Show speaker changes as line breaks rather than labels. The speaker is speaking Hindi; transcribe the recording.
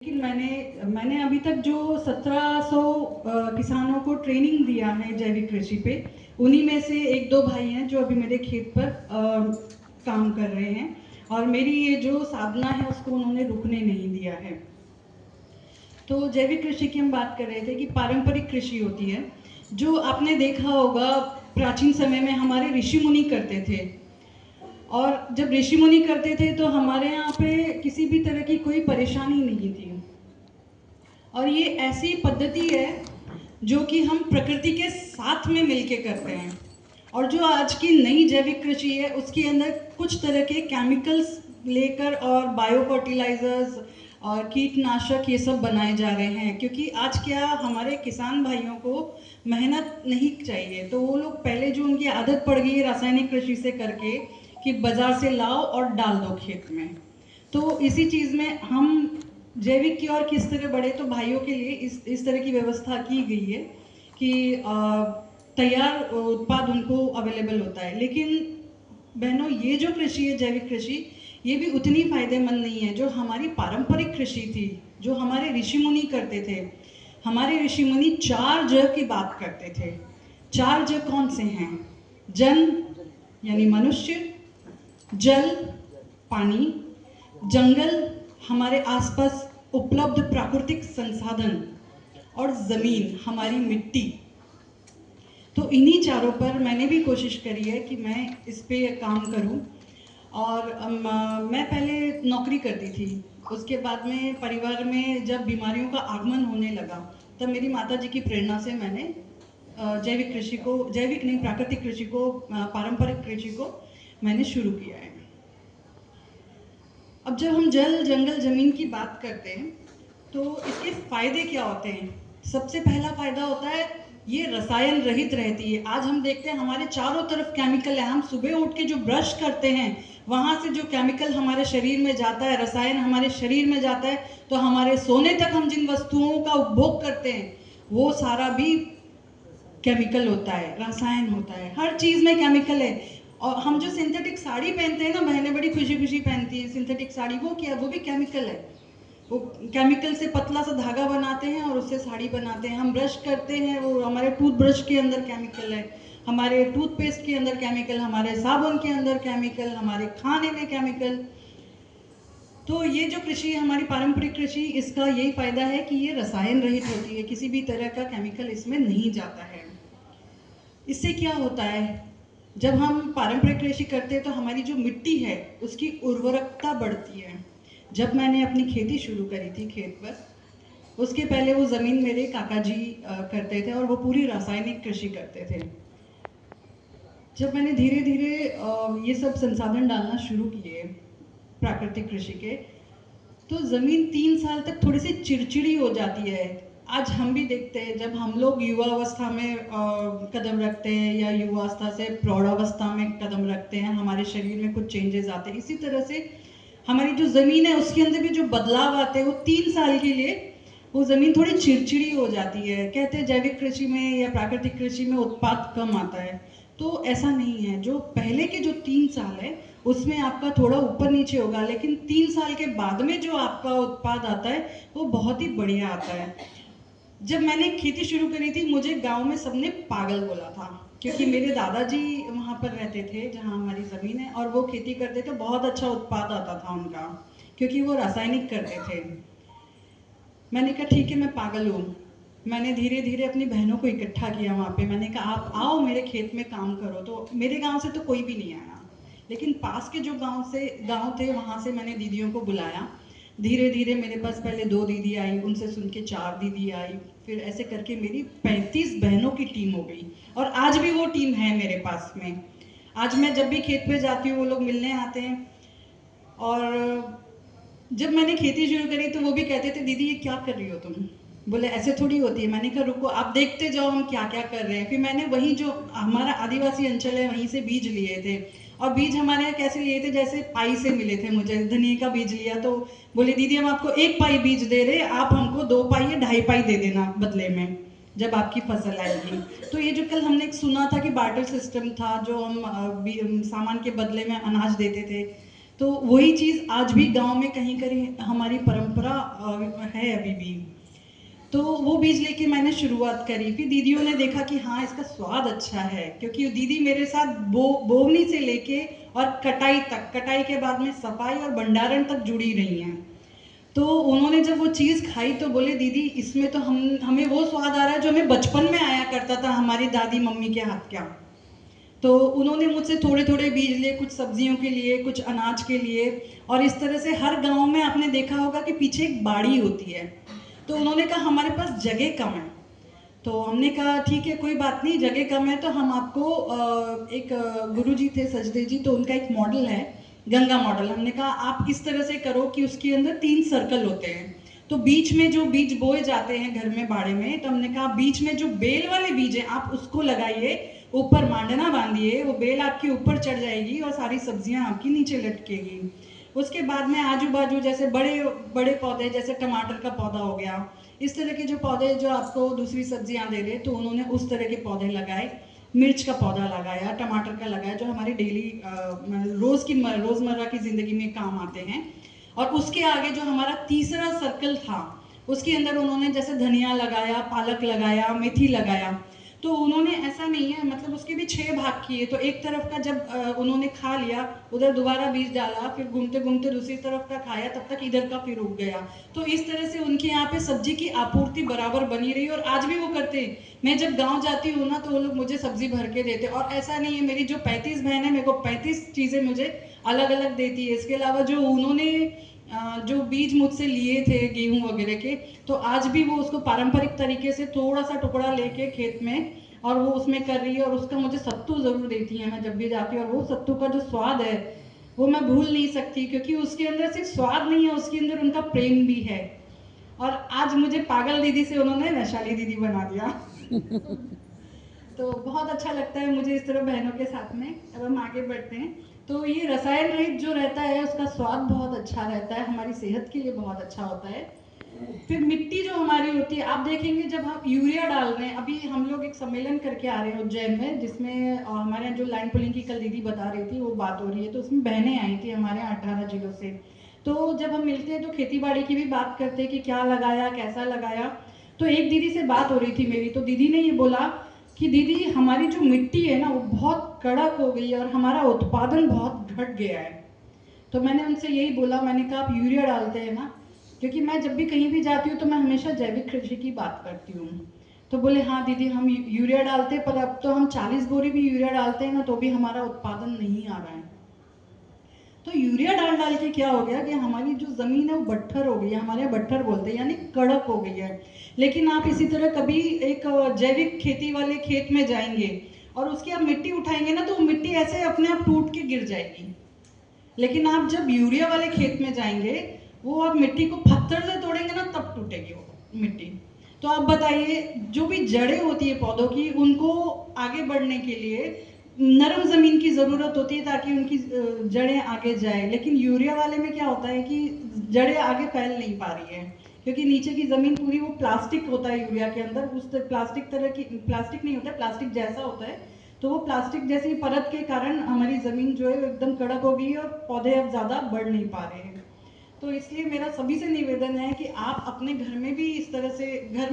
लेकिन मैंने अभी तक जो 1700 किसानों को ट्रेनिंग दिया है जैविक कृषि पे, उन्हीं में से एक दो भाई हैं जो अभी मेरे खेत पर काम कर रहे हैं, और मेरी ये जो साधना है उसको उन्होंने रुकने नहीं दिया है। तो जैविक कृषि की हम बात कर रहे थे कि पारंपरिक कृषि होती है, जो आपने देखा होगा प्राचीन समय में हमारे ऋषि मुनि करते थे। और जब ऋषि मुनि करते थे तो हमारे यहाँ पे किसी भी तरह की कोई परेशानी नहीं थी। और ये ऐसी पद्धति है जो कि हम प्रकृति के साथ में मिलके करते हैं। और जो आज की नई जैविक कृषि है उसके अंदर कुछ तरह के केमिकल्स लेकर और बायो फर्टिलाइजर्स और कीटनाशक ये सब बनाए जा रहे हैं, क्योंकि आज क्या हमारे किसान भाइयों को मेहनत नहीं चाहिए, तो वो लोग पहले जो उनकी आदत पड़ गई है रासायनिक कृषि से करके कि बाजार से लाओ और डाल दो खेत में। तो इसी चीज़ में हम जैविक की और किस तरह बढ़े, तो भाइयों के लिए इस तरह की व्यवस्था की गई है कि तैयार उत्पाद उनको अवेलेबल होता है। लेकिन बहनों, ये जो कृषि है जैविक कृषि, ये भी उतनी फायदेमंद नहीं है जो हमारी पारंपरिक कृषि थी, जो हमारे ऋषि मुनि करते थे। हमारे ऋषि मुनि 4 ज की बात करते थे। 4 ज कौन से हैं? जन यानी मनुष्य, जल पानी, जंगल हमारे आसपास उपलब्ध प्राकृतिक संसाधन, और जमीन हमारी मिट्टी। तो इन्हीं चारों पर मैंने भी कोशिश करी है कि मैं इस पे काम करूं। और मैं पहले नौकरी करती थी, उसके बाद में परिवार में जब बीमारियों का आगमन होने लगा तब मेरी माता जी की प्रेरणा से मैंने जैविक कृषि को, जैविक नहीं प्राकृतिक कृषि को, पारंपरिक कृषि को मैंने शुरू किया है। अब जब हम जल जंगल जमीन की बात करते हैं तो इसके फायदे क्या होते हैं? सबसे पहला फायदा होता है ये रसायन रहित रहती है। आज हम देखते हैं हमारे चारों तरफ केमिकल है। हम सुबह उठ के जो ब्रश करते हैं वहां से जो केमिकल हमारे शरीर में जाता है, रसायन हमारे शरीर में जाता है, तो हमारे सोने तक हम जिन वस्तुओं का उपभोग करते हैं वो सारा भी केमिकल होता है, रसायन होता है। हर चीज में केमिकल है। और हम जो सिंथेटिक साड़ी पहनते हैं ना, बहनें बड़ी खुशी खुशी पहनती हैं सिंथेटिक साड़ी, वो क्या, वो भी केमिकल है। वो केमिकल से पतला सा धागा बनाते हैं और उससे साड़ी बनाते हैं। हम ब्रश करते हैं, वो हमारे टूथब्रश के अंदर केमिकल है, हमारे टूथपेस्ट के अंदर केमिकल, हमारे साबुन के अंदर केमिकल, हमारे खाने में केमिकल। तो ये जो कृषि है हमारी पारंपरिक कृषि, इसका यही फायदा है कि ये रसायन रहित होती है, किसी भी तरह का केमिकल इसमें नहीं जाता है। इससे क्या होता है, जब हम पारंपरिक कृषि करते हैं तो हमारी जो मिट्टी है उसकी उर्वरकता बढ़ती है। जब मैंने अपनी खेती शुरू करी थी खेत पर, उसके पहले वो ज़मीन मेरे काका जी करते थे और वो पूरी रासायनिक कृषि करते थे। जब मैंने धीरे धीरे ये सब संसाधन डालना शुरू किए प्राकृतिक कृषि के, तो ज़मीन 3 साल तक थोड़ी सी चिड़चिड़ी हो जाती है। आज हम भी देखते हैं, जब हम लोग युवावस्था में कदम रखते हैं या युवावस्था से प्रौढ़ावस्था में कदम रखते हैं, हमारे शरीर में कुछ चेंजेस आते हैं। इसी तरह से हमारी जो ज़मीन है उसके अंदर भी जो बदलाव आते हैं, वो 3 साल के लिए वो ज़मीन थोड़ी चिड़चिड़ी हो जाती है। कहते हैं जैविक कृषि में या प्राकृतिक कृषि में उत्पाद कम आता है, तो ऐसा नहीं है। जो पहले के जो 3 साल है उसमें आपका थोड़ा ऊपर नीचे होगा, लेकिन 3 साल के बाद में जो आपका उत्पाद आता है वो बहुत ही बढ़िया आता है। जब मैंने खेती शुरू करी थी मुझे गांव में सबने पागल बोला था, क्योंकि मेरे दादाजी वहां पर रहते थे जहां हमारी ज़मीन है, और वो खेती करते थे, बहुत अच्छा उत्पाद आता था उनका, क्योंकि वो रासायनिक करते थे। मैंने कहा ठीक है, मैं पागल हूँ। मैंने धीरे धीरे अपनी बहनों को इकट्ठा किया वहाँ पे। मैंने कहा आप आओ मेरे खेत में काम करो। तो मेरे गांव से तो कोई भी नहीं आया, लेकिन पास के जो गांव थे वहाँ से मैंने दीदियों को बुलाया। धीरे धीरे मेरे पास पहले 2 दीदी आई, उनसे सुन के 4 दीदी आई, फिर ऐसे करके मेरी 35 बहनों की टीम हो गई। और आज भी वो टीम है मेरे पास में। आज मैं जब भी खेत पे जाती हूँ वो लोग मिलने आते हैं। और जब मैंने खेती शुरू करी तो वो भी कहते थे दीदी ये क्या कर रही हो तुम? बोले ऐसे थोड़ी होती है। मैंने कहा रुको आप देखते जाओ हम क्या क्या कर रहे हैं। फिर मैंने वही जो हमारा आदिवासी अंचल है वहीं से बीज लिए थे, और बीज हमारे यहाँ कैसे लिए थे, जैसे पाई से मिले थे। मुझे धनिया का बीज लिया तो बोले दीदी हम आपको 1 पाई बीज दे रहे, आप हमको 2 पाई या 2.5 पाई दे देना बदले में जब आपकी फसल आएगी। तो ये जो कल हमने सुना था कि बार्टर सिस्टम था, जो हम सामान के बदले में अनाज देते थे, तो वही चीज़ आज भी गांव में कहीं कहीं हमारी परंपरा है अभी भी। तो वो बीज लेके मैंने शुरुआत करी, फिर दीदियों ने देखा कि हाँ इसका स्वाद अच्छा है, क्योंकि दीदी मेरे साथ बोवनी से लेके और कटाई तक, कटाई के बाद में सफाई और भंडारण तक जुड़ी रही हैं। तो उन्होंने जब वो चीज़ खाई तो बोले दीदी इसमें तो हमें वो स्वाद आ रहा है जो हमें बचपन में आया करता था हमारी दादी मम्मी के हाथ का। तो उन्होंने मुझसे थोड़े थोड़े बीज लिए, कुछ सब्जियों के लिए, कुछ अनाज के लिए। और इस तरह से हर गांव में आपने देखा होगा कि पीछे एक बाड़ी होती है। तो उन्होंने कहा हमारे पास जगह कम है। तो हमने कहा ठीक है कोई बात नहीं, जगह कम है तो हम आपको एक गुरुजी थे सचदेव जी, तो उनका एक मॉडल है गंगा मॉडल। हमने कहा आप इस तरह से करो कि उसके अंदर 3 सर्कल होते हैं, तो बीच में जो बीज बोए जाते हैं घर में बाड़े में, तो हमने कहा बीच में जो बेल वाले बीज है आप उसको लगाइए, ऊपर मांडना बांधिए, वो बेल आपके ऊपर चढ़ जाएगी और सारी सब्जियां आपकी नीचे लटकेगी। उसके बाद में आजू बाजू जैसे बड़े बड़े पौधे, जैसे टमाटर का पौधा हो गया, इस तरह के जो पौधे जो आपको दूसरी सब्जियां दे रहे, तो उन्होंने उस तरह के पौधे लगाए। मिर्च का पौधा लगाया, टमाटर का लगाया, जो हमारी डेली रोजमर्रा की जिंदगी में काम आते हैं। और उसके आगे जो हमारा तीसरा सर्कल था, उसके अंदर उन्होंने जैसे धनिया लगाया, पालक लगाया, मेथी लगाया। तो उन्होंने ऐसा नहीं है, मतलब उसके भी 6 भाग किए। तो एक तरफ का जब उन्होंने खा लिया, उधर दोबारा बीज डाला, फिर घूमते घूमते दूसरी तरफ का खाया, तब तक इधर का फिर उग गया। तो इस तरह से उनके यहाँ पे सब्जी की आपूर्ति बराबर बनी रही, और आज भी वो करते हैं। मैं जब गांव जाती हूँ ना, तो वो लोग मुझे सब्जी भर के देते, और ऐसा नहीं है, मेरी जो 35 बहन है, मेरे को 35 चीजें मुझे अलग अलग देती है। इसके अलावा जो उन्होंने जो बीज मुझसे लिए थे गेहूं वगैरह के, तो आज भी वो उसको पारंपरिक तरीके से थोड़ा सा टुकड़ा लेके खेत में, और वो उसमें कर रही है। और उसका मुझे सत्तू जरूर देती है मैं जब भी जाती हूँ, और वो सत्तू का जो स्वाद है वो मैं भूल नहीं सकती, क्योंकि उसके अंदर सिर्फ स्वाद नहीं है, उसके अंदर उनका प्रेम भी है। और आज मुझे पागल दीदी से उन्होंने वैशाली दीदी बना दिया। तो बहुत अच्छा लगता है मुझे इस तरह बहनों के साथ में। अब हम आगे बढ़ते हैं। तो ये रसायन रहित जो रहता है उसका स्वाद बहुत अच्छा रहता है, हमारी सेहत के लिए बहुत अच्छा होता है। फिर मिट्टी जो हमारी होती है, आप देखेंगे जब हम यूरिया डाल रहे हैं, अभी हम लोग एक सम्मेलन करके आ रहे हैं उज्जैन में, जिसमें हमारे यहाँ जो लाइन पुलिंग की कल दीदी बता रही थी वो बात हो रही है, तो उसमें बहनें आई थी हमारे यहाँ 18 जिलों से। तो जब हम मिलते हैं तो खेती बाड़ी की भी बात करते हैं कि क्या लगाया, कैसा लगाया। तो एक दीदी से बात हो रही थी मेरी, तो दीदी ने ये बोला कि दीदी हमारी जो मिट्टी है ना वो बहुत कड़क हो गई है और हमारा उत्पादन बहुत घट गया है। तो मैंने उनसे यही बोला, मैंने कहा आप यूरिया डालते हैं ना, क्योंकि मैं जब भी कहीं भी जाती हूँ तो मैं हमेशा जैविक कृषि की बात करती हूँ। तो बोले हाँ दीदी हम यूरिया डालते हैं, पर अब तो हम 40 बोरी भी यूरिया डालते हैं ना तो भी हमारा उत्पादन नहीं आ रहा है। तो यूरिया डाल डाल के क्या हो गया कि हमारी जो जमीन है वो बट्ठर हो गई है, हमारे यहाँ बट्ठर बोलते हैं, यानी कड़क हो गई है। लेकिन आप इसी तरह कभी एक जैविक खेती वाले खेत में जाएंगे और उसकी आप मिट्टी उठाएंगे ना, तो वो मिट्टी ऐसे अपने आप टूट के गिर जाएगी। लेकिन आप जब यूरिया वाले खेत में जाएंगे, वो आप मिट्टी को पत्थर से तोड़ेंगे ना तब टूटेगी वो मिट्टी। तो आप बताइए, जो भी जड़ें होती है पौधों की, उनको आगे बढ़ने के लिए नरम जमीन की जरूरत होती है ताकि उनकी जड़ें आगे जाए। लेकिन यूरिया वाले में क्या होता है कि जड़ें आगे फैल नहीं पा रही है, क्योंकि नीचे की जमीन पूरी वो प्लास्टिक होता है यूरिया के अंदर, उस प्लास्टिक तरह की, प्लास्टिक नहीं होता है, प्लास्टिक जैसा होता है। तो वो प्लास्टिक जैसी परत के कारण हमारी जमीन जो है एकदम कड़क हो गई है और पौधे अब ज्यादा बढ़ नहीं पा रहे हैं। तो इसलिए मेरा सभी से निवेदन है कि आप अपने घर में भी इस तरह से घर